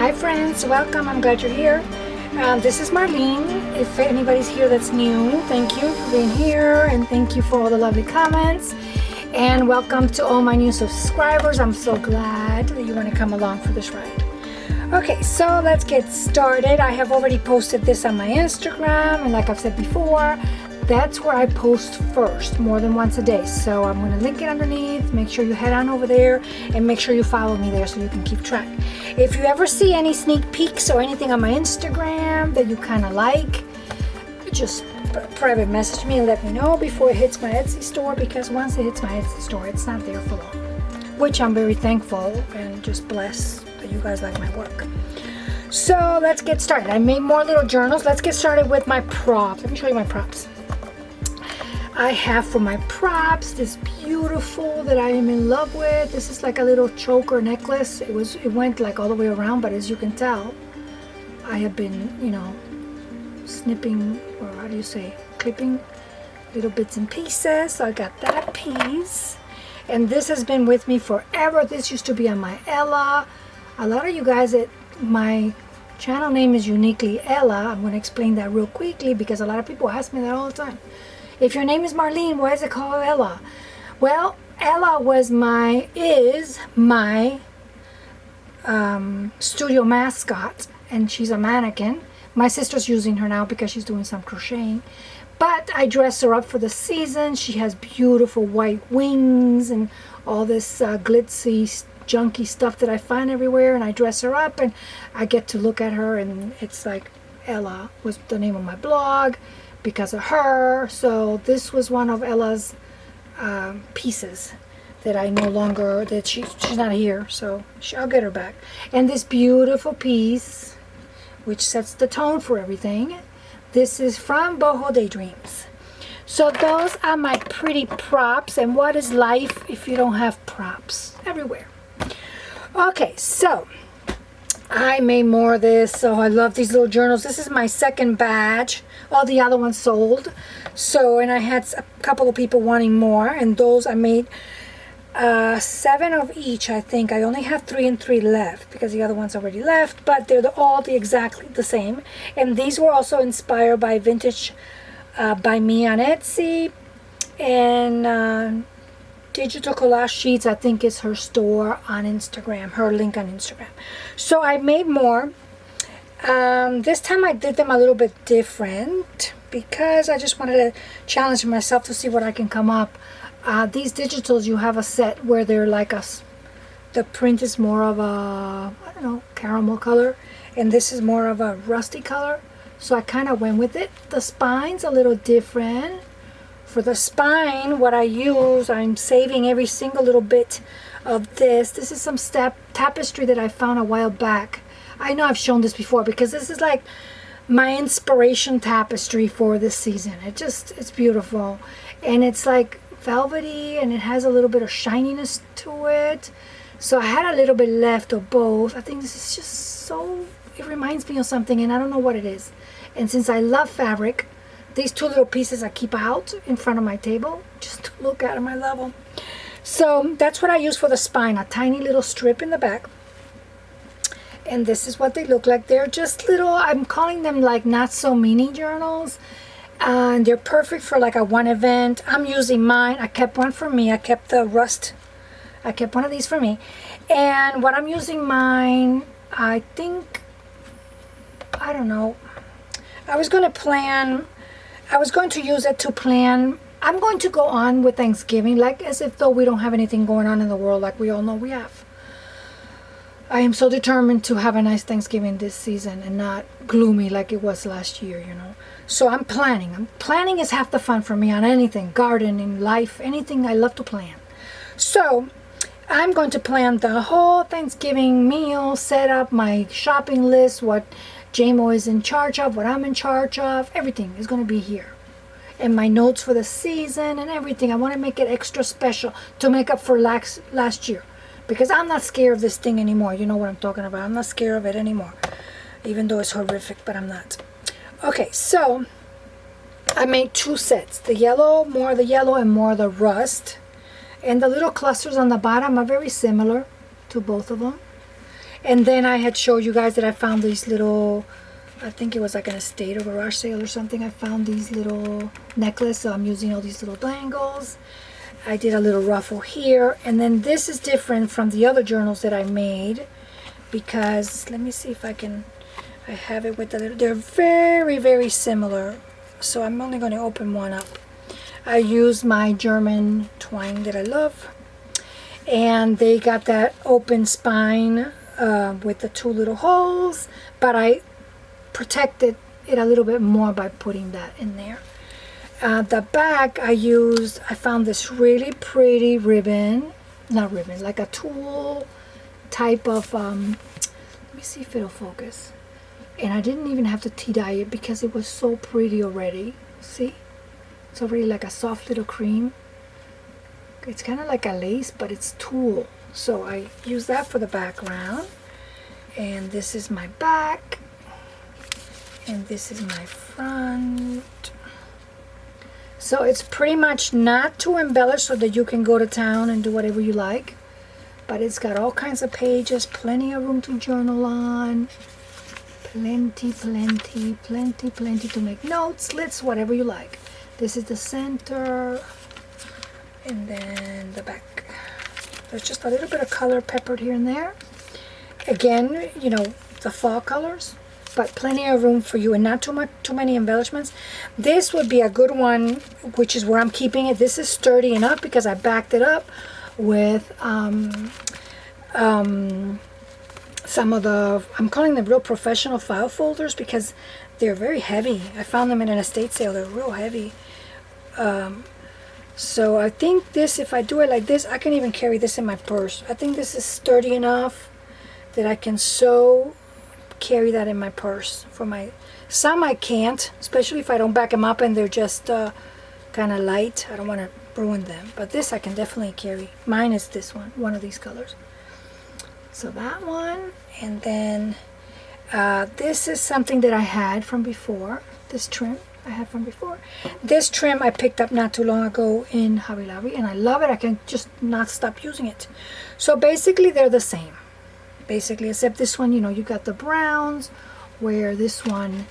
Hi friends, welcome. I'm glad you're here. This is Marlene. If anybody's here that's new, thank you for being here and thank you for all the lovely comments. And welcome to all my new subscribers. I'm so glad that you want to come along for this ride. Okay, so let's get started. I have already posted this on my Instagram, and like I've said before, that's where I post first, more than once a day. So I'm going to link it underneath. Make sure you head on over there and make sure you follow me there so you can keep track. If you ever see any sneak peeks or anything on my Instagram that you kind of like, just private message me and let me know before it hits my Etsy store, because once it hits my Etsy store, it's not there for long, which I'm very thankful and just blessed that you guys like my work. So let's get started. I made more little journals. Let's get started with my props. Let me show you my props. I have for my props this beautiful that I am in love with. This is like a little choker necklace. It went like all the way around, but as you can tell, I have been, snipping, or how do you say, clipping little bits and pieces. So I got that piece, and this has been with me forever. This used to be on my Ella. A lot of you guys, my channel name is uniquely Ella. I'm going to explain that real quickly because a lot of people ask me that all the time. If your name is Marlene, why is it called Ella? Well, Ella is my studio mascot, and she's a mannequin. My sister's using her now because she's doing some crocheting. But I dress her up for the season. She has beautiful white wings and all this glitzy, junky stuff that I find everywhere, and I dress her up and I get to look at her, and it's like Ella was the name of my blog because of her. So this was one of Ella's pieces that I no longer, that she's not here, so I'll get her back. And this beautiful piece, which sets the tone for everything, this is from Boho Daydreams. So those are my pretty props. And what is life if you don't have props everywhere? Okay, so I made more of this. So I love these little journals. This is my second batch. All the other ones sold. So, and I had a couple of people wanting more, and those I made 7 of each, I think. I only have 3 and 3 left because the other ones already left, but they're all exactly the same. And these were also inspired by Vintage by me on Etsy, and Digital Collage Sheets, I think, is her store on Instagram, her link on Instagram. So I made more. This time I did them a little bit different because I just wanted to challenge myself to see what I can come up. These digitals, you have a set where they're like the print is more of a, I don't know, caramel color, and this is more of a rusty color. So I kind of went with it. The spine's a little different. For the spine, what I use, I'm saving every single little bit of this. This is some tapestry that I found a while back. I know I've shown this before because this is like my inspiration tapestry for this season. It's beautiful. And it's like velvety, and it has a little bit of shininess to it. So I had a little bit left of both. I think this is just so, it reminds me of something, and I don't know what it is. And since I love fabric, these 2 little pieces I keep out in front of my table just to look at them. I love them. So that's what I use for the spine, a tiny little strip in the back. And this is what they look like. They're just little, I'm calling them like not so mini journals. And they're perfect for like a one event. I'm using mine. I kept one for me. I kept the rust. I kept one of these for me. And what I'm using mine, I think, I don't know. I was going to use it to plan. I'm going to go on with Thanksgiving, like as if though we don't have anything going on in the world like we all know we have. I am so determined to have a nice Thanksgiving this season and not gloomy like it was last year, So I'm planning. Planning is half the fun for me on anything, gardening, life, anything. I love to plan. So I'm going to plan the whole Thanksgiving meal, set up my shopping list, what JMO is in charge of, what I'm in charge of. Everything is going to be here. And my notes for the season and everything. I want to make it extra special to make up for last year. Because I'm not scared of this thing anymore. You know what I'm talking about. I'm not scared of it anymore. Even though it's horrific, but I'm not. Okay, so I made 2 sets. The yellow, more the yellow, and more the rust. And the little clusters on the bottom are very similar to both of them. And then I had showed you guys that I found these little, I think it was like in a state or garage sale or something. I found these little necklaces, so I'm using all these little dangles. I did a little ruffle here, and then this is different from the other journals that I made because, let me see if I have it with the little, they're very, very similar. So I'm only going to open one up. I use my German twine that I love, and they got that open spine with the 2 little holes, but I protected it a little bit more by putting that in there. The back I found this really pretty ribbon, not ribbon, like a tulle type of, let me see if it'll focus. And I didn't even have to tea dye it because it was so pretty already. See? It's already like a soft little cream. It's kind of like a lace, but it's tulle. So I use that for the background. And this is my back. And this is my front. So it's pretty much not too embellished so that you can go to town and do whatever you like. But it's got all kinds of pages, plenty of room to journal on. Plenty to make notes, lists, whatever you like. This is the center. And then the back. There's just a little bit of color peppered here and there. Again, you know, the fall colors. But plenty of room for you and not too many embellishments. This would be a good one, which is where I'm keeping it. This is sturdy enough because I backed it up with some of the, I'm calling them real professional file folders because they're very heavy. I found them in an estate sale. They're real heavy. So I think this, if I do it like this, I can even carry this in my purse. I think this is sturdy enough that I can carry that in my purse. For my, some I can't, especially if I don't back them up and they're just kind of light. I don't want to ruin them. But this I can definitely carry. Mine is this one of these colors. So that one, and then this is something that I had from before. This trim I had from before. This trim I picked up not too long ago in Hobby Lobby, and I love it. I can just not stop using it. So basically they're the same. Basically, except this one, you know, you got the browns, where this one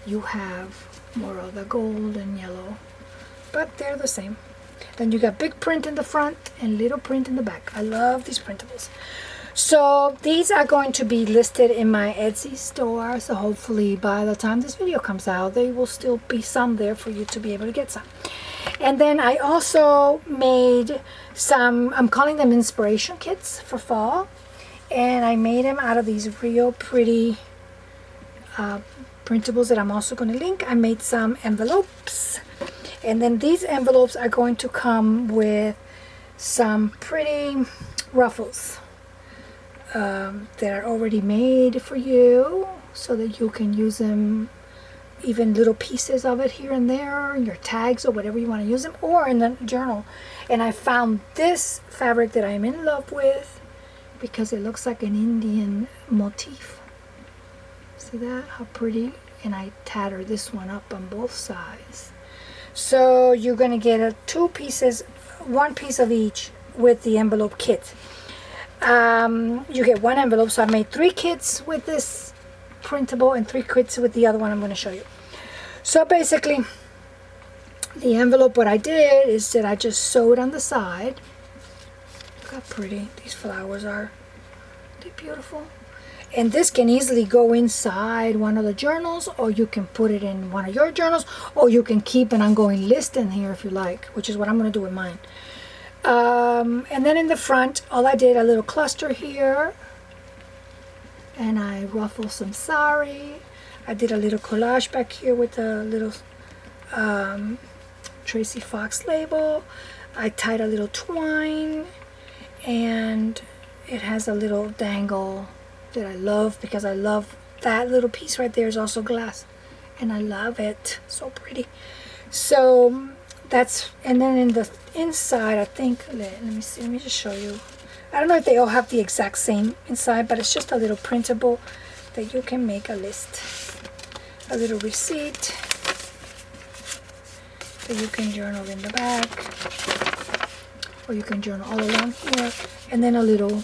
you have more of the gold and yellow. But they're the same. Then you got big print in the front and little print in the back. I love these printables. So these are going to be listed in my Etsy store. So hopefully by the time this video comes out, there will still be some there for you to be able to get some. And then I also made some, I'm calling them inspiration kits for fall. And I made them out of these real pretty printables that I'm also going to link. I made some envelopes. And then these envelopes are going to come with some pretty ruffles that are already made for you so that you can use them, even little pieces of it here and there, your tags or whatever you want to use them, or in the journal. And I found this fabric that I'm in love with because it looks like an Indian motif. See that? How pretty. And I tattered this one up on both sides. So you're going to get 2 pieces, 1 piece of each with the envelope kit. You get 1 envelope, so I made 3 kits with this printable and 3 kits with the other one I'm going to show you. So basically, the envelope, what I did is that I just sewed on the side. Look how pretty these flowers are. They're beautiful. And this can easily go inside one of the journals, or you can put it in one of your journals, or you can keep an ongoing list in here if you like, which is what I'm going to do with mine. And then in the front, all I did, a little cluster here, and I ruffled some sari. I did a little collage back here with a little Tracy Fox label. I tied a little twine, and it has a little dangle that I love because I love that little piece right there is also glass, and I love it. So pretty. So that's, and then in the inside, I think, let me see, let me just show you. I don't know if they all have the exact same inside, but it's just a little printable that you can make a list. A little receipt that you can journal in the back, or you can journal all along here, and then a little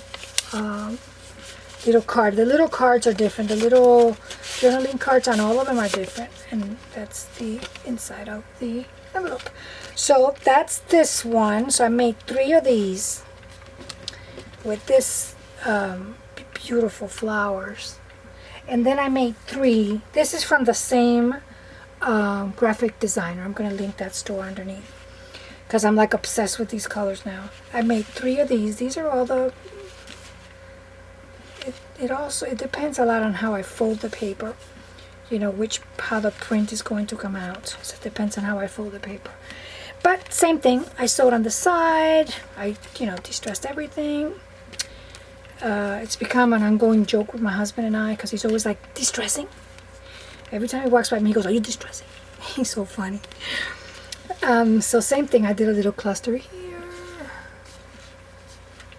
little card. The little cards are different. The little journaling cards on all of them are different. And that's the inside of the envelope. So that's this one. So I made 3 of these with this beautiful flowers. And then I made 3. This is from the same graphic designer. I'm going to link that store underneath because I'm like obsessed with these colors now. I made 3 of these. These are all the... It depends a lot on how I fold the paper. You know, how the print is going to come out. So it depends on how I fold the paper. But same thing. I sewed on the side. I, distressed everything. It's become an ongoing joke with my husband and I because he's always like, distressing? Every time he walks by me, he goes, are you distressing? He's so funny. So same thing. I did a little cluster here.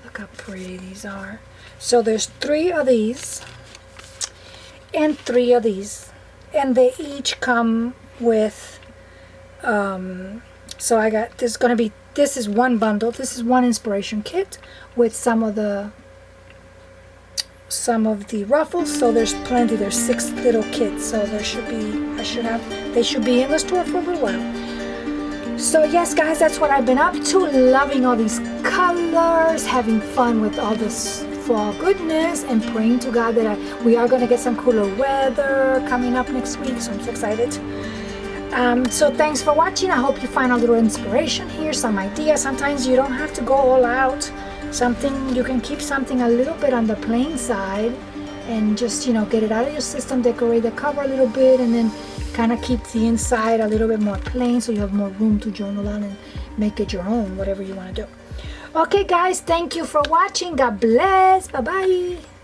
Look how pretty these are. So there's 3 of these and 3 of these. And they each come with, so I got, this is one bundle. This is one inspiration kit with some of the ruffles. So there's plenty. There's 6 little kits. So they should be in the store for a little while. So yes, guys, that's what I've been up to. Loving all these colors, having fun with all this fall goodness, and praying to God that we are going to get some cooler weather coming up next week. So I'm so excited. So thanks for watching. I hope you find a little inspiration here, some ideas. Sometimes you don't have to go all out. You can keep something a little bit on the plain side and just, get it out of your system, decorate the cover a little bit, and then kind of keep the inside a little bit more plain so you have more room to journal on and make it your own, whatever you want to do. Okay, guys, thank you for watching. God bless. Bye-bye.